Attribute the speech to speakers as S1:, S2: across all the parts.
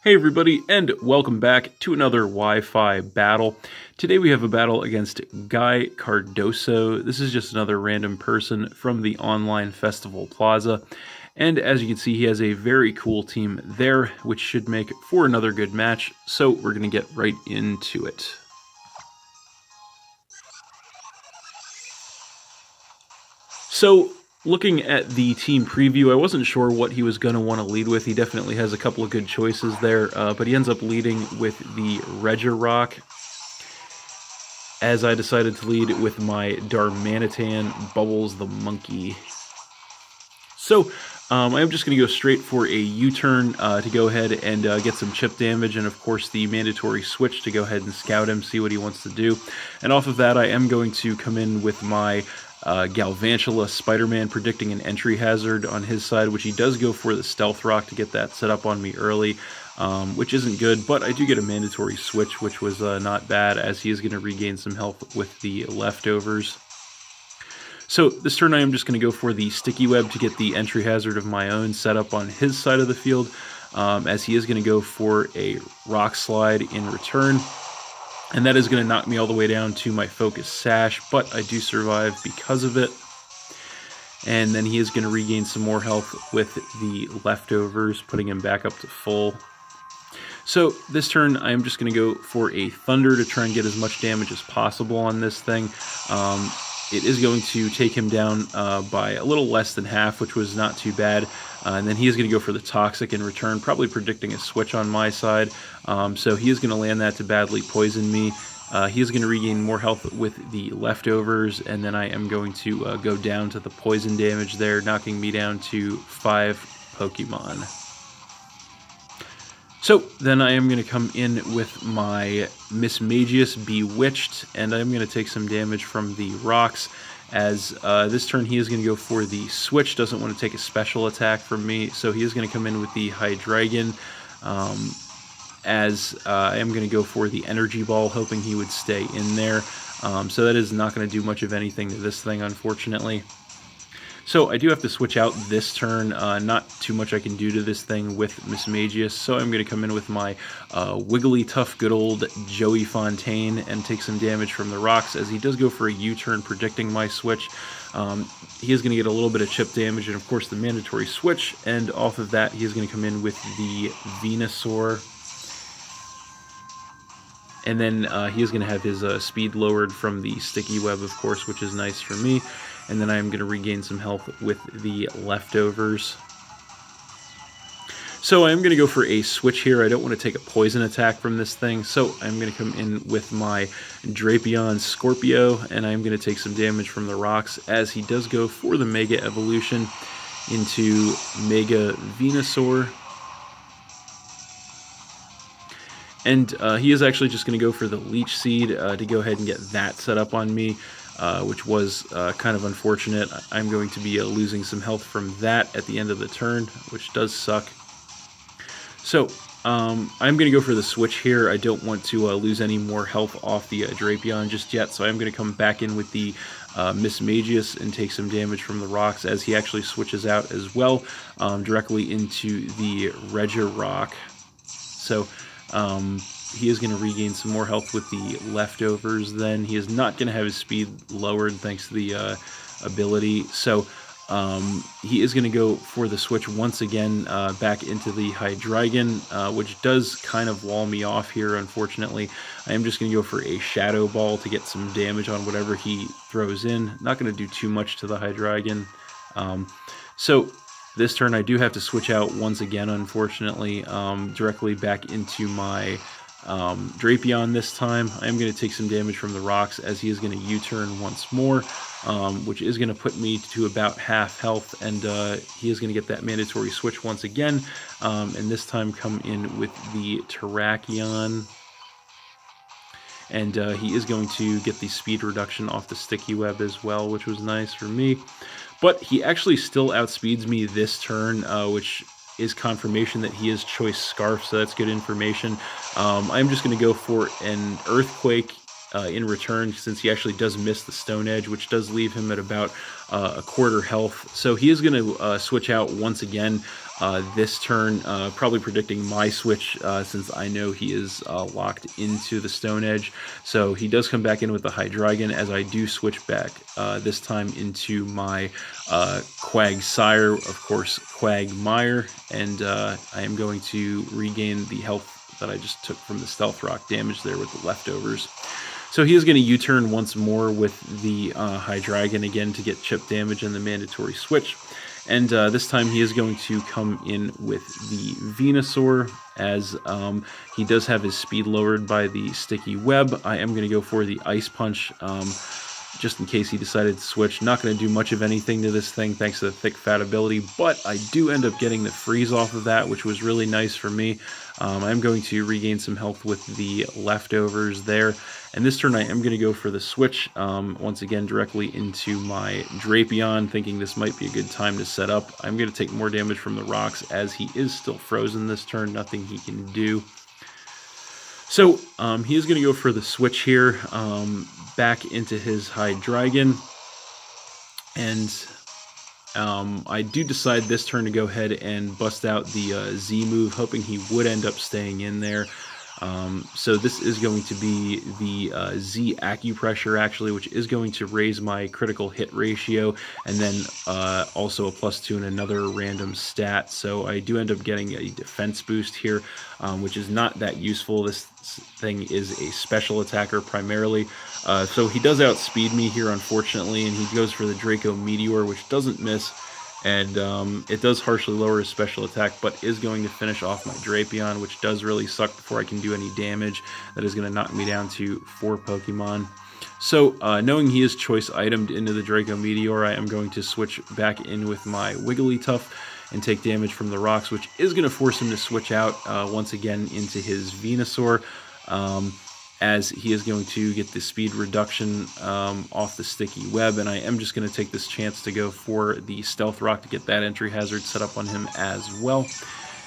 S1: Hey everybody, and welcome back to another Wi-Fi battle. Today we have a battle against Gui Cardoso. This is just another random person from the online festival plaza. And as you can see, he has a very cool team there, which should make for another good match. So we're going to get right into it. So, looking at the team preview, I wasn't sure what he was going to want to lead with. He definitely has a couple of good choices there, but he ends up leading with the Regirock, as I decided to lead with my Darmanitan Bubbles the Monkey. So, I'm just going to go straight for a U-turn to go ahead and get some chip damage, and of course the mandatory switch to go ahead and scout him, see what he wants to do. And off of that, I am going to come in with my Galvantula Spider-Man, predicting an entry hazard on his side, which he does go for the Stealth Rock to get that set up on me early, which isn't good, but I do get a mandatory switch, which was not bad, as he is going to regain some health with the leftovers. So this turn I am just going to go for the Sticky Web to get the entry hazard of my own set up on his side of the field, as he is going to go for a Rock Slide in return. And that is going to knock me all the way down to my Focus Sash, but I do survive because of it. And then he is going to regain some more health with the leftovers, putting him back up to full. So this turn, I am just going to go for a Thunder to try and get as much damage as possible on this thing. It is going to take him down by a little less than half, which was not too bad. And then he is going to go for the Toxic in return, probably predicting a switch on my side. So he is going to land that to badly poison me. He is going to regain more health with the leftovers, and then I am going to go down to the poison damage there, knocking me down to 5 Pokemon. So then I am going to come in with my Mismagius Bewitched, and I'm going to take some damage from the rocks, as this turn he is going to go for the switch, doesn't want to take a special attack from me, so he is going to come in with the Hydreigon, as I am going to go for the Energy Ball, hoping he would stay in there. So that is not going to do much of anything to this thing, unfortunately. So I do have to switch out this turn. Not too much I can do to this thing with Mismagius, so I'm going to come in with my Wigglytuff good old Joey Fontaine and take some damage from the rocks, as he does go for a U-turn, predicting my switch. He is going to get a little bit of chip damage and of course the mandatory switch, and off of that he is going to come in with the Venusaur. And then he is going to have his speed lowered from the Sticky Web, of course, which is nice for me. And then I am going to regain some health with the leftovers. So I'm going to go for a switch here. I don't want to take a poison attack from this thing, so I'm going to come in with my Drapion Scorpio, and I'm going to take some damage from the rocks, as he does go for the Mega Evolution into Mega Venusaur. And he is actually just going to go for the Leech Seed to go ahead and get that set up on me, which was kind of unfortunate. I'm going to be losing some health from that at the end of the turn, which does suck. So I'm going to go for the switch here. I don't want to lose any more health off the Drapion just yet, so I'm going to come back in with the Mismagius and take some damage from the rocks, as he actually switches out as well directly into the Regirock. So he is going to regain some more health with the leftovers then. He is not going to have his speed lowered thanks to the ability. So he is going to go for the switch once again back into the Hydreigon, which does kind of wall me off here, unfortunately. I am just going to go for a Shadow Ball to get some damage on whatever he throws in. Not going to do too much to the Hydreigon. So this turn I do have to switch out once again, unfortunately, directly back into my Drapion this time. I am going to take some damage from the rocks, as he is going to U-turn once more, which is going to put me to about half health, and he is going to get that mandatory switch once again, and this time come in with the Terrakion. And he is going to get the speed reduction off the Sticky Web as well, which was nice for me. But he actually still outspeeds me this turn, which is confirmation that he is Choice Scarf, so that's good information. I'm just going to go for an Earthquake in return, since he actually does miss the Stone Edge, which does leave him at about a quarter health. So he is going to switch out once again this turn, probably predicting my switch since I know he is locked into the Stone Edge. So he does come back in with the Hydreigon, as I do switch back this time into my Quagsire, of course Quagmire, and I am going to regain the health that I just took from the Stealth Rock damage there with the leftovers. So he is going to U-turn once more with the Hydreigon again to get chip damage and the mandatory switch. And this time he is going to come in with the Venusaur, as he does have his speed lowered by the Sticky Web. I am going to go for the Ice Punch, just in case he decided to switch. Not going to do much of anything to this thing thanks to the thick fat ability, but I do end up getting the freeze off of that, which was really nice for me. I'm going to regain some health with the leftovers there. And this turn I am going to go for the switch, once again directly into my Drapion, thinking this might be a good time to set up. I'm going to take more damage from the rocks, as he is still frozen this turn, nothing he can do. So he is going to go for the switch here, back into his Hydreigon, and I do decide this turn to go ahead and bust out the Z move, hoping he would end up staying in there. So this is going to be the Z Acupressure, actually, which is going to raise my critical hit ratio, and then also a +2 in another random stat. So I do end up getting a defense boost here, which is not that useful. This thing is a special attacker primarily. So he does outspeed me here, unfortunately, and he goes for the Draco Meteor, which doesn't miss. And it does harshly lower his special attack, but is going to finish off my Drapion, which does really suck before I can do any damage. That is going to knock me down to 4 Pokemon. So, knowing he is choice itemed into the Draco Meteor, I am going to switch back in with my Wigglytuff and take damage from the rocks, which is going to force him to switch out once again into his Venusaur. As he is going to get the speed reduction off the Sticky Web, and I am just going to take this chance to go for the Stealth Rock to get that entry hazard set up on him as well.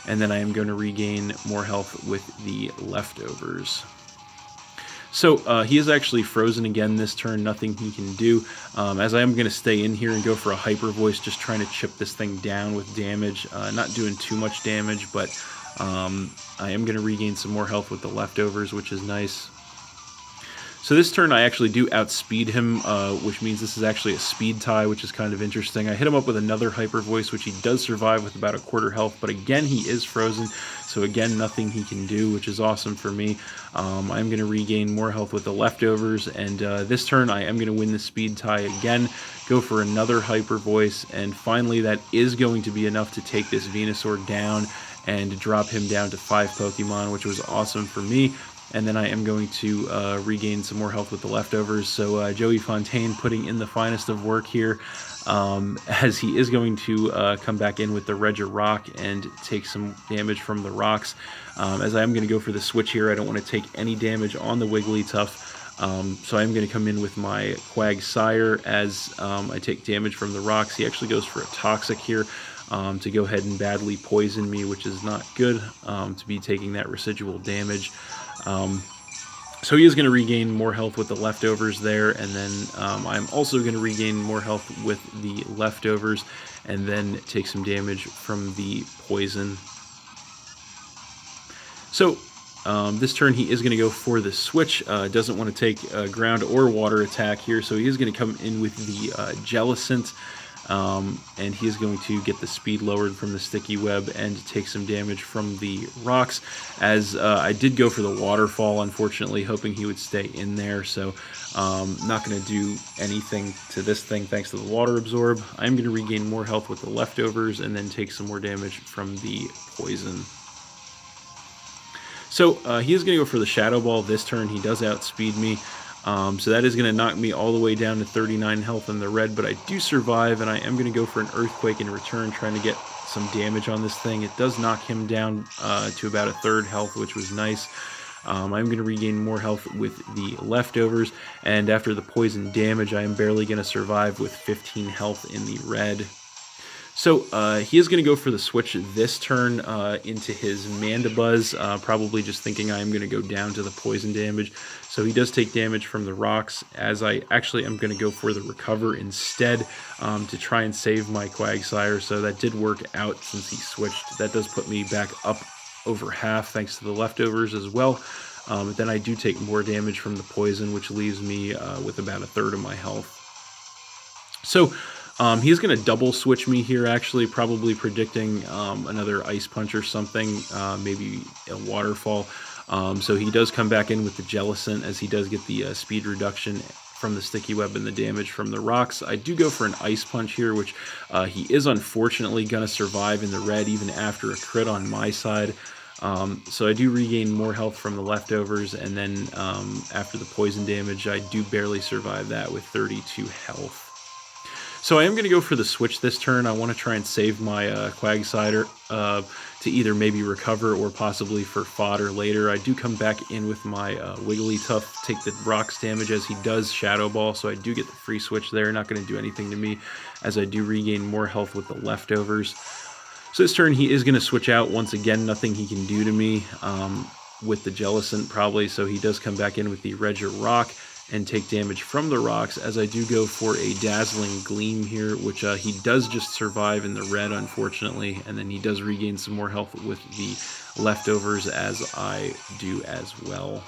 S1: And then I am going to regain more health with the leftovers. So he is actually frozen again this turn, nothing he can do, as I am going to stay in here and go for a Hyper Voice, just trying to chip this thing down with damage. Not doing too much damage, but I am going to regain some more health with the leftovers, which is nice. So this turn I actually do outspeed him, which means this is actually a speed tie, which is kind of interesting. I hit him up with another Hyper Voice, which he does survive with about a quarter health, but again he is frozen, so again nothing he can do, which is awesome for me. I'm going to regain more health with the leftovers, and this turn I am going to win the speed tie again, go for another Hyper Voice, and finally that is going to be enough to take this Venusaur down and drop him down to 5 Pokemon, which was awesome for me. And then I am going to regain some more health with the leftovers. So Joey Fontaine putting in the finest of work here, as he is going to come back in with the Regirock and take some damage from the rocks. As I am going to go for the switch here, I don't want to take any damage on the Wigglytuff. So I'm going to come in with my Quagsire as I take damage from the rocks. He actually goes for a Toxic here to go ahead and badly poison me, which is not good to be taking that residual damage. So he is going to regain more health with the leftovers there, and then I'm also going to regain more health with the leftovers and then take some damage from the poison. So this turn he is going to go for the switch. Doesn't want to take a ground or water attack here, so he is going to come in with the Jellicent. And he is going to get the speed lowered from the Sticky Web and take some damage from the rocks, as I did go for the Waterfall, unfortunately, hoping he would stay in there. So not going to do anything to this thing thanks to the Water Absorb. I'm going to regain more health with the leftovers and then take some more damage from the poison. So he is going to go for the Shadow Ball this turn. He does outspeed me. So that is going to knock me all the way down to 39 health in the red, but I do survive, and I am going to go for an Earthquake in return, trying to get some damage on this thing. It does knock him down to about a third health, which was nice. I'm going to regain more health with the leftovers, and after the poison damage, I am barely going to survive with 15 health in the red. So he is going to go for the switch this turn into his Mandibuzz, probably just thinking I am going to go down to the poison damage. So he does take damage from the rocks, as I actually am going to go for the recover instead to try and save my Quagsire. So that did work out since he switched. That does put me back up over half thanks to the leftovers as well. But then I do take more damage from the poison, which leaves me with about a third of my health. So he's going to double switch me here, actually, probably predicting another Ice Punch or something, maybe a Waterfall. So he does come back in with the Jellicent, as he does get the speed reduction from the Sticky Web and the damage from the rocks. I do go for an Ice Punch here, which he is unfortunately going to survive in the red even after a crit on my side. So I do regain more health from the leftovers, and then after the poison damage, I do barely survive that with 32 health. So I am going to go for the switch this turn. I want to try and save my Quagsire to either maybe recover or possibly for fodder later. I do come back in with my Wigglytuff, take the rocks damage as he does Shadow Ball, so I do get the free switch there. Not going to do anything to me, as I do regain more health with the leftovers. So this turn he is going to switch out once again. Nothing he can do to me with the Jellicent probably, so he does come back in with the Regirock and take damage from the rocks, as I do go for a Dazzling Gleam here, which he does just survive in the red, unfortunately, and then he does regain some more health with the leftovers, as I do as well.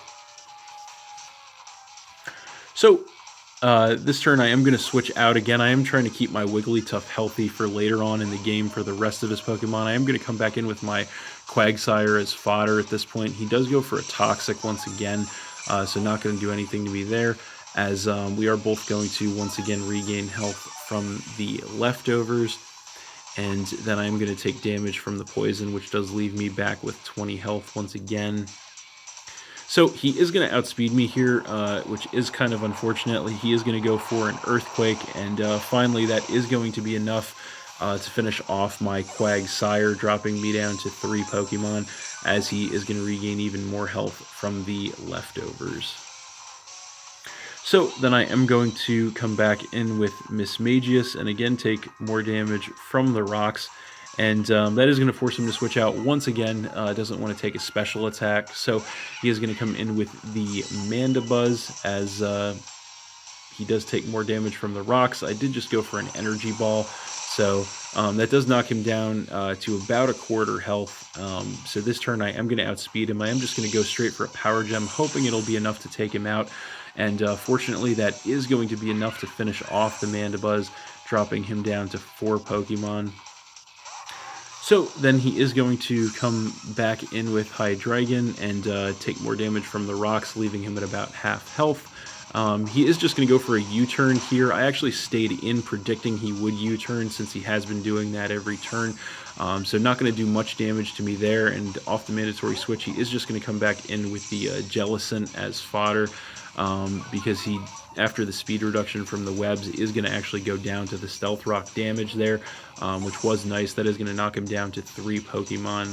S1: So this turn I am going to switch out again. I am trying to keep my Wigglytuff healthy for later on in the game for the rest of his Pokemon. I am going to come back in with my Quagsire as fodder at this point. He does go for a Toxic once again, so not going to do anything to me there, as we are both going to once again regain health from the leftovers, and then I'm going to take damage from the poison, which does leave me back with 20 health once again. So he is going to outspeed me here, which is kind of unfortunately. He is going to go for an Earthquake, and finally that is going to be enough to finish off my Quagsire, dropping me down to 3 Pokemon, as he is going to regain even more health from the leftovers. So then I am going to come back in with Mismagius, and again take more damage from the rocks, and that is going to force him to switch out once again. Doesn't want to take a special attack, so he is going to come in with the Mandibuzz, as he does take more damage from the rocks. I did just go for an Energy Ball, so that does knock him down to about a quarter health. So this turn I am going to outspeed him. I am just going to go straight for a Power Gem, hoping it'll be enough to take him out. And fortunately, that is going to be enough to finish off the Mandibuzz, dropping him down to 4 Pokemon. So then he is going to come back in with Hydreigon and take more damage from the rocks, leaving him at about half health. He is just going to go for a U-turn here. I actually stayed in predicting he would U-turn, since he has been doing that every turn. So not going to do much damage to me there, and off the mandatory switch he is just going to come back in with the Jellicent as fodder, because he, after the speed reduction from the webs, is going to actually go down to the Stealth Rock damage there, which was nice. That is going to knock him down to 3 Pokemon.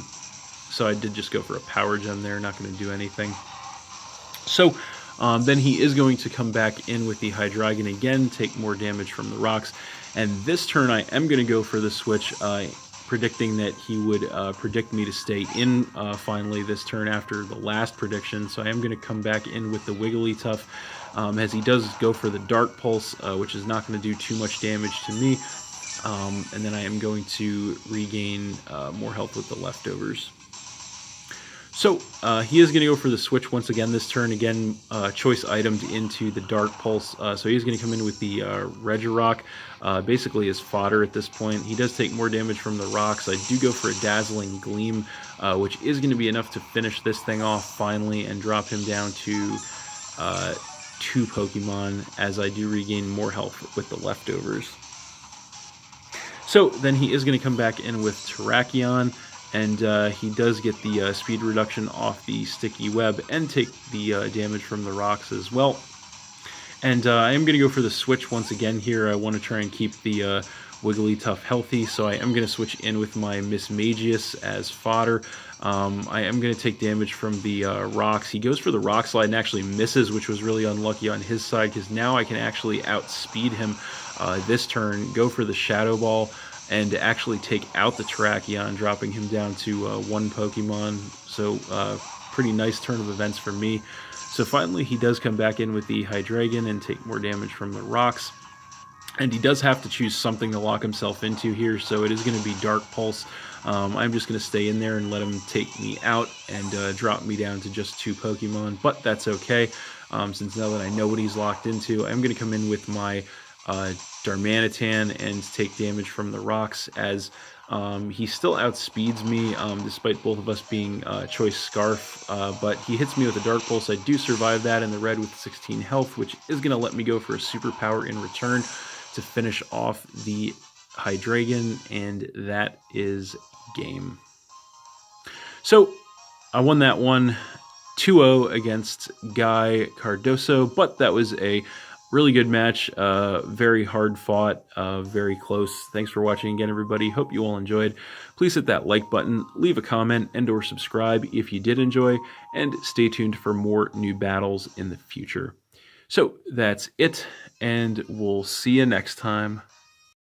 S1: So I did just go for a Power Gem there, not going to do anything. So then he is going to come back in with the Hydreigon again, take more damage from the rocks, and this turn I am going to go for the switch, predicting that he would predict me to stay in finally this turn after the last prediction. So I am going to come back in with the Wigglytuff, as he does go for the Dark Pulse, which is not going to do too much damage to me, and then I am going to regain more health with the leftovers. So he is going to go for the switch once again this turn. Again, choice itemed into the Dark Pulse. So he's going to come in with the Regirock, basically as fodder at this point. He does take more damage from the rocks. I do go for a Dazzling Gleam, which is going to be enough to finish this thing off finally and drop him down to 2 Pokemon, as I do regain more health with the leftovers. So then he is going to come back in with Terrakion, and he does get the speed reduction off the Sticky Web and take the damage from the rocks as well. And I am going to go for the switch once again here. I want to try and keep the Wigglytuff healthy, so I am going to switch in with my Mismagius as fodder. I am going to take damage from the rocks. He goes for the Rock Slide and actually misses, which was really unlucky on his side, because now I can actually outspeed him this turn, go for the Shadow Ball, and actually take out the Terrakion, dropping him down to 1 Pokemon. So pretty nice turn of events for me. So finally he does come back in with the Hydreigon and take more damage from the rocks. And he does have to choose something to lock himself into here, so it is going to be Dark Pulse. I'm just going to stay in there and let him take me out and drop me down to just 2 Pokemon, but that's okay, since now that I know what he's locked into. I'm going to come in with my Darmanitan and take damage from the rocks, as he still outspeeds me, despite both of us being Choice Scarf, but he hits me with a Dark Pulse. I do survive that in the red with 16 health, which is going to let me go for a superpower in return to finish off the Hydreigon, and that is game. So I won that one 2-0 against Gui Cardoso, but that was a really good match, very hard fought, very close. Thanks for watching again, everybody. Hope you all enjoyed. Please hit that like button, leave a comment, and or subscribe if you did enjoy, and stay tuned for more new battles in the future. So that's it, and we'll see you next time.